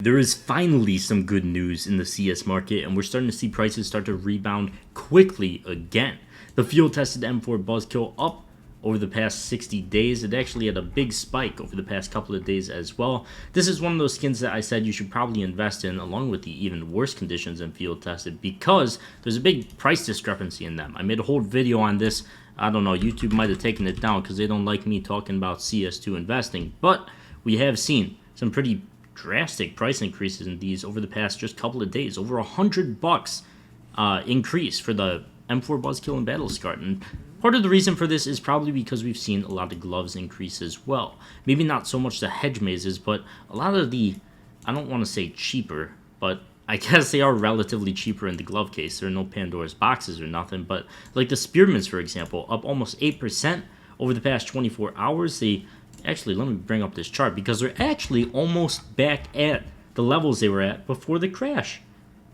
There is finally some good news in the CS market, and we're starting to see prices start to rebound quickly again. The field tested M4 Buzzkill up over the past 60 days. It actually had a big spike over the past couple of days as well. This is one of those skins that I said you should probably invest in, along with the even worse conditions in field tested, because there's a big price discrepancy in them. I made a whole video on this. I don't know, YouTube might have taken it down because they don't like me talking about CS2 investing, but we have seen some pretty drastic price increases in these over the past just couple of days. Over $100 increase for the M4 Buzzkill and Battle Scar. And part of the reason for this is probably because we've seen a lot of gloves increase as well. Maybe not so much the hedge mazes, but a lot of the, I don't want to say cheaper, but I guess they are relatively cheaper in the glove case. There are no Pandora's boxes or nothing, but like the Spearmans, for example, up almost 8% over the past 24 hours. Actually, let me bring up this chart because they're actually almost back at the levels they were at before the crash.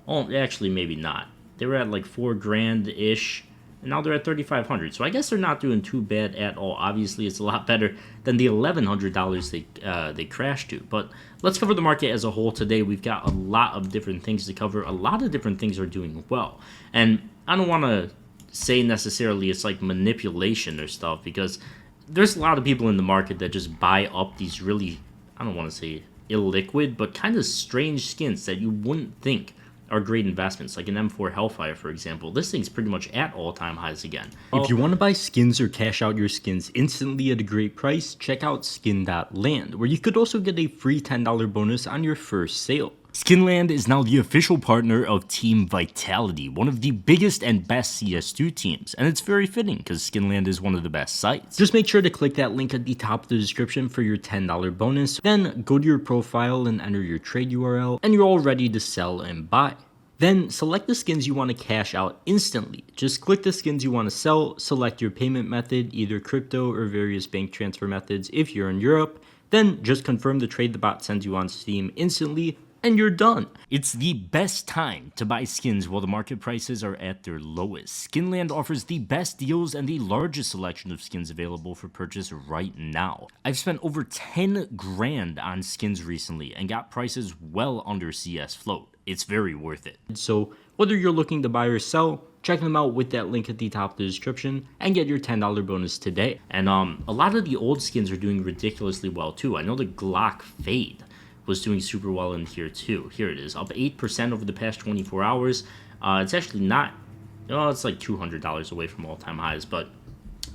Oh, actually, maybe not. They were at like $4 grand-ish, and now they're at $3,500. So I guess they're not doing too bad at all. Obviously, it's a lot better than the $1,100 they crashed to. But let's cover the market as a whole today. We've got a lot of different things to cover. A lot of different things are doing well. And I don't want to say necessarily it's like manipulation or stuff, because there's a lot of people in the market that just buy up these really, I don't want to say illiquid, but kind of strange skins that you wouldn't think are great investments, like an M4 Hellfire, for example. This thing's pretty much at all-time highs again. If you want to buy skins or cash out your skins instantly at a great price, check out skin.land, where you could also get a free $10 bonus on your first sale. Skinland is now the official partner of Team Vitality, one of the biggest and best CS2 teams, and it's very fitting because Skinland is one of the best sites. Just make sure to click that link at the top of the description for your $10 bonus, then go to your profile and enter your trade URL, and you're all ready to sell and buy. Then select the skins you want to cash out instantly. Just click the skins you want to sell, select your payment method, either crypto or various bank transfer methods if you're in Europe, then just confirm the trade the bot sends you on Steam instantly, and you're done. It's the best time to buy skins while the market prices are at their lowest. Skinland offers the best deals and the largest selection of skins available for purchase right now. I've spent over 10 grand on skins recently and got prices well under CS float. It's very worth it. So whether you're looking to buy or sell, check them out with that link at the top of the description and get your $10 bonus today. And a lot of the old skins are doing ridiculously well too. I know the Glock Fade was doing super well in here too. Here it is, up 8% over the past 24 hours. It's actually not, it's like $200 away from all-time highs, but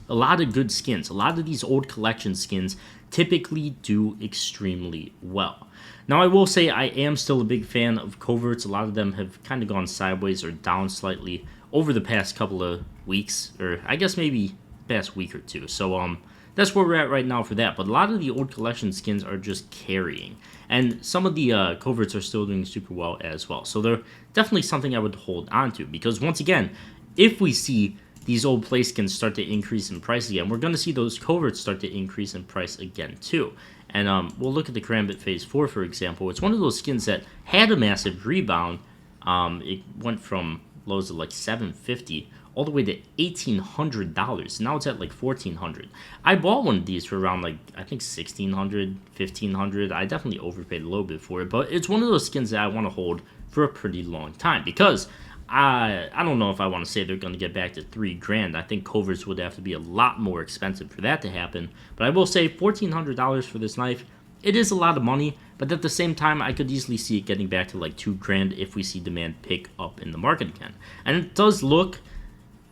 a lot of good skins. A lot of these old collection skins typically do extremely well. Now, I will say I am still a big fan of coverts. A lot of them have kind of gone sideways or down slightly over the past couple of weeks, or I guess maybe past week or two. So that's where we're at right now for that. But a lot of the old collection skins are just carrying, and some of the coverts are still doing super well as well. So they're definitely something I would hold on to, because once again, if we see these old play skins start to increase in price again, we're going to see those coverts start to increase in price again too. And we'll look at the Karambit Phase 4, for example. It's one of those skins that had a massive rebound. It went from lows of like $750 all the way to $1,800. Now it's at like $1,400. I bought one of these for around like, I think $1,600, $1,500. I definitely overpaid a little bit for it, but it's one of those skins that I want to hold for a pretty long time, because I don't know if I want to say they're going to get back to $3 grand. I think coverts would have to be a lot more expensive for that to happen. But I will say $1,400 for this knife, it is a lot of money, but at the same time, I could easily see it getting back to like $2 grand if we see demand pick up in the market again. And it does look,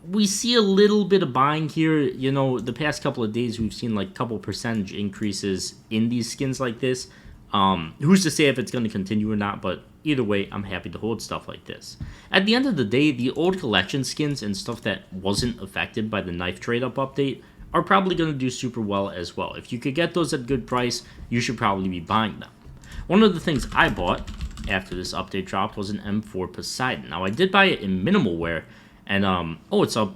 we see a little bit of buying here. You know, the past couple of days, we've seen like couple percentage increases in these skins like this. Who's to say if it's going to continue or not, but either way, I'm happy to hold stuff like this. At the end of the day, the old collection skins and stuff that wasn't affected by the knife trade-up update are probably going to do super well as well. If you could get those at a good price, you should probably be buying them. One of the things I bought after this update dropped was an M4 Poseidon. Now, I did buy it in minimal wear, and it's up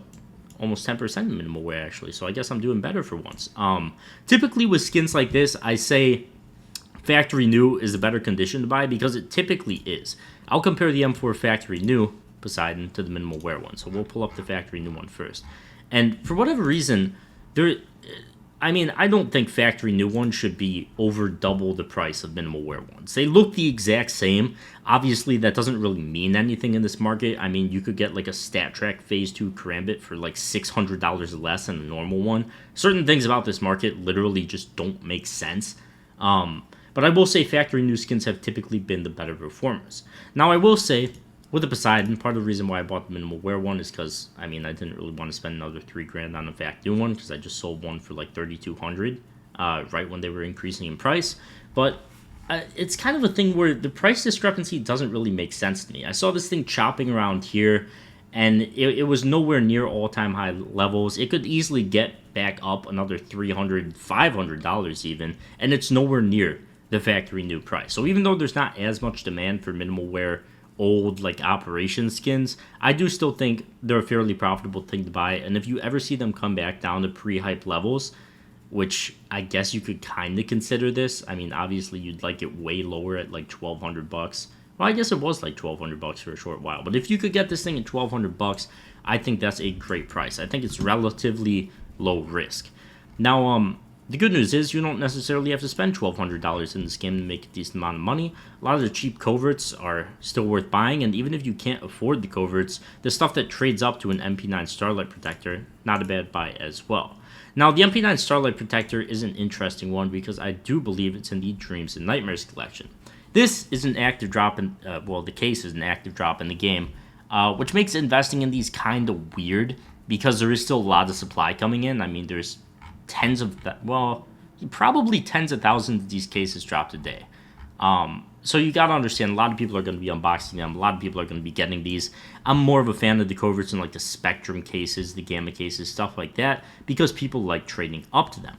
almost 10% in minimal wear actually, so I guess I'm doing better for once. Typically with skins like this, I say factory new is the better condition to buy, because it typically is. I'll compare the M4 factory new Poseidon to the minimal wear one. So we'll pull up the factory new one first. And for whatever reason, I mean, I don't think factory new ones should be over double the price of minimal wear ones. They look the exact same. Obviously, that doesn't really mean anything in this market. I mean, you could get like a StatTrak Phase 2 Karambit for like $600 less than a normal one. Certain things about this market literally just don't make sense. But I will say factory new skins have typically been the better performers. Now, I will say, with the Poseidon, part of the reason why I bought the minimal wear one is because, I mean, I didn't really want to spend another $3,000 on a fact new one because I just sold one for like $3,200 right when they were increasing in price. But it's kind of a thing where the price discrepancy doesn't really make sense to me. I saw this thing chopping around here, and it was nowhere near all-time high levels. It could easily get back up another $300, $500 even, and it's nowhere near the factory new price. So even though there's not as much demand for minimal wear old like operation skins, I do still think they're a fairly profitable thing to buy. And if you ever see them come back down to pre-hype levels, which I guess you could kind of consider this, I mean, obviously you'd like it way lower at like $1,200. Well, I guess it was like $1,200 for a short while, but if you could get this thing at $1,200, I think that's a great price. I think it's relatively low risk. Now, the good news is you don't necessarily have to spend $1,200 in this game to make a decent amount of money. A lot of the cheap coverts are still worth buying, and even if you can't afford the coverts, the stuff that trades up to an MP9 Starlight Protector, not a bad buy as well. Now, the MP9 Starlight Protector is an interesting one because I do believe it's in the Dreams and Nightmares collection. This is an active drop in, the case is an active drop in the game, which makes investing in these kind of weird because there is still a lot of supply coming in. I mean, there's probably tens of thousands of these cases dropped a day. So you gotta understand, a lot of people are going to be unboxing them. A lot of people are going to be getting these. I'm more of a fan of the coverts and like the Spectrum cases, the Gamma cases, stuff like that, because people like trading up to them.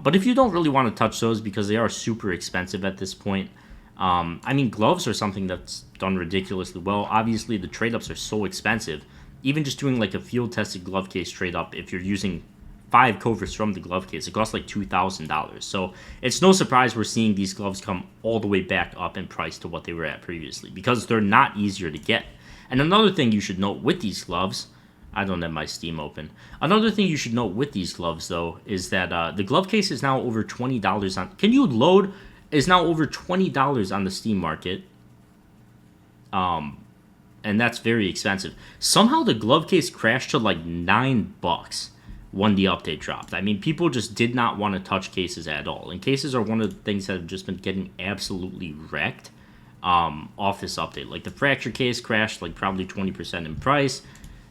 But if you don't really want to touch those because they are super expensive at this point, I mean, gloves are something that's done ridiculously well. Obviously, the trade-ups are so expensive. Even just doing like a field-tested glove case trade-up, if you're using 5 coverts from the glove case, it costs like $2,000. So it's no surprise we're seeing these gloves come all the way back up in price to what they were at previously because they're not easier to get. And another thing you should note with these gloves, I don't have my Steam open. Another thing you should note with these gloves, though, is that the glove case is now over $20 on... Can you load? Is now over $20 on the Steam market. And that's very expensive. Somehow the glove case crashed to like $9 when the update dropped. I mean, people just did not want to touch cases at all. And cases are one of the things that have just been getting absolutely wrecked off this update. Like the Fracture case crashed like probably 20% in price.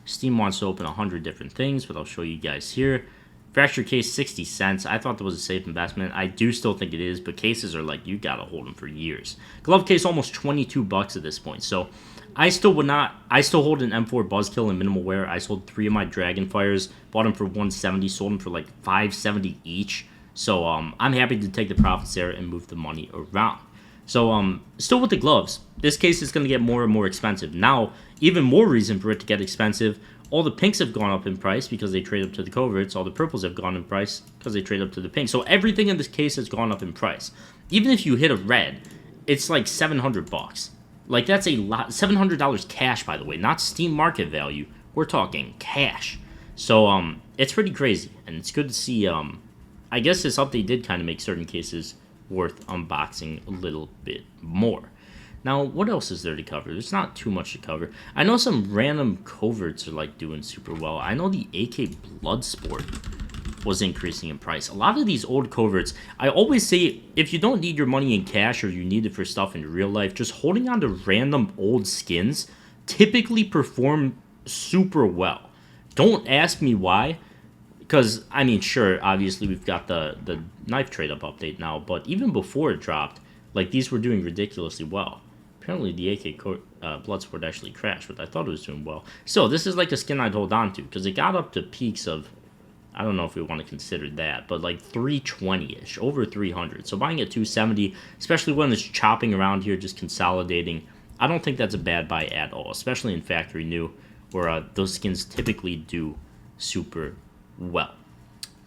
Steam wants to open 100 different things, but I'll show you guys here. Fracture case, 60 cents. I thought that was a safe investment. I do still think it is, but cases are like, you gotta hold them for years. Glove case, almost $22 at this point. So I still hold an M4 Buzzkill in minimal wear. I sold 3 of my Dragonfires, bought them for $170, sold them for like $570 each. So I'm happy to take the profits there and move the money around. So still with the gloves, this case is going to get more and more expensive. Now, even more reason for it to get expensive. All the pinks have gone up in price because they trade up to the coverts. All the purples have gone in price because they trade up to the pinks. So everything in this case has gone up in price. Even if you hit a red, it's like $700. Like, that's a lot. $700 cash, by the way, not Steam market value. We're talking cash. So, it's pretty crazy, and it's good to see, I guess this update did kind of make certain cases worth unboxing a little bit more. Now, what else is there to cover? There's not too much to cover. I know some random coverts are, like, doing super well. I know the AK Bloodsport was increasing in price. A lot of these old coverts, I always say, if you don't need your money in cash or you need it for stuff in real life, just holding on to random old skins typically perform super well. Don't ask me why, because, I mean, sure, obviously we've got the knife trade-up update now, but even before it dropped, like, these were doing ridiculously well. Apparently the AK Bloodsport actually crashed, but I thought it was doing well. Still, this is like a skin I'd hold on to, because it got up to peaks of, I don't know if we want to consider that, but like 320-ish, over 300. So buying at 270, especially when it's chopping around here, just consolidating, I don't think that's a bad buy at all, especially in Factory New, where those skins typically do super well.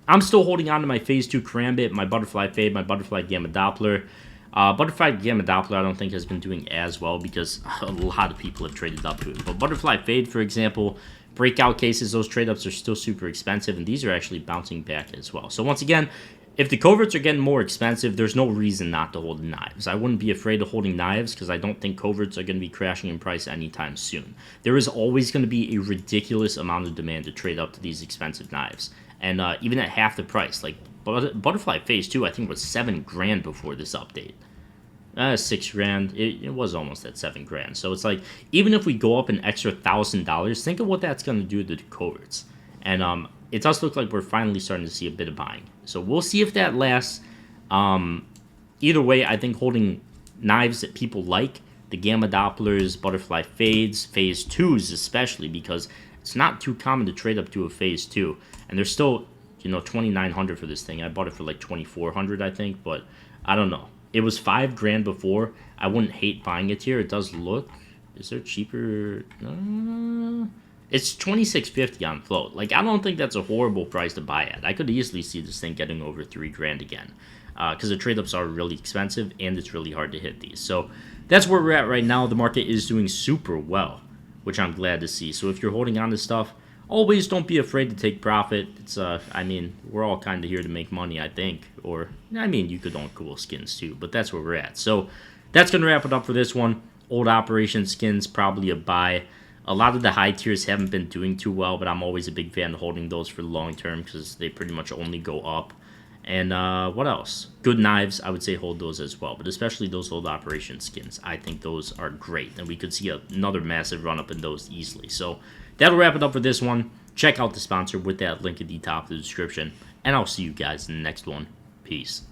I'm still holding on to my Phase 2 Karambit, my Butterfly Fade, my Butterfly Gamma Doppler. Butterfly Gamma Doppler I don't think has been doing as well because a lot of people have traded up to it. But Butterfly Fade, for example, breakout cases, those trade ups are still super expensive, and these are actually bouncing back as well. So once again, if the coverts are getting more expensive, there's no reason not to hold knives. I wouldn't be afraid of holding knives because I don't think coverts are going to be crashing in price anytime soon. There is always going to be a ridiculous amount of demand to trade up to these expensive knives. And even at half the price, like Butterfly Phase 2, I think was $7,000 before this update. $6,000. It was almost at $7,000. So it's like, even if we go up an extra $1,000, think of what that's going to do to the coverts. And it does look like we're finally starting to see a bit of buying. So we'll see if that lasts. Either way, I think holding knives that people like, the Gamma Dopplers, Butterfly Fades, Phase 2s especially, because it's not too common to trade up to a Phase 2. And there's still, $2,900 for this thing. I bought it for like $2,400, I think, but I don't know. It was $5,000 before. I wouldn't hate buying it here. It does look... Is there cheaper? It's $2,650 on float. Like, I don't think that's a horrible price to buy at. I could easily see this thing getting over $3,000 again. Because the trade-ups are really expensive, and it's really hard to hit these. So, that's where we're at right now. The market is doing super well, which I'm glad to see. So, if you're holding on to stuff, always don't be afraid to take profit. It's, we're all kind of here to make money, I think. Or, you could own cool skins too, but that's where we're at. So, that's going to wrap it up for this one. Old Operation skins, probably a buy. A lot of the high tiers haven't been doing too well, but I'm always a big fan of holding those for the long term because they pretty much only go up. And what else? Good knives, I would say hold those as well, but especially those old Operation skins. I think those are great, and we could see another massive run up in those easily. So that'll wrap it up for this one. Check out the sponsor with that link at the top of the description, and I'll see you guys in the next one. Peace.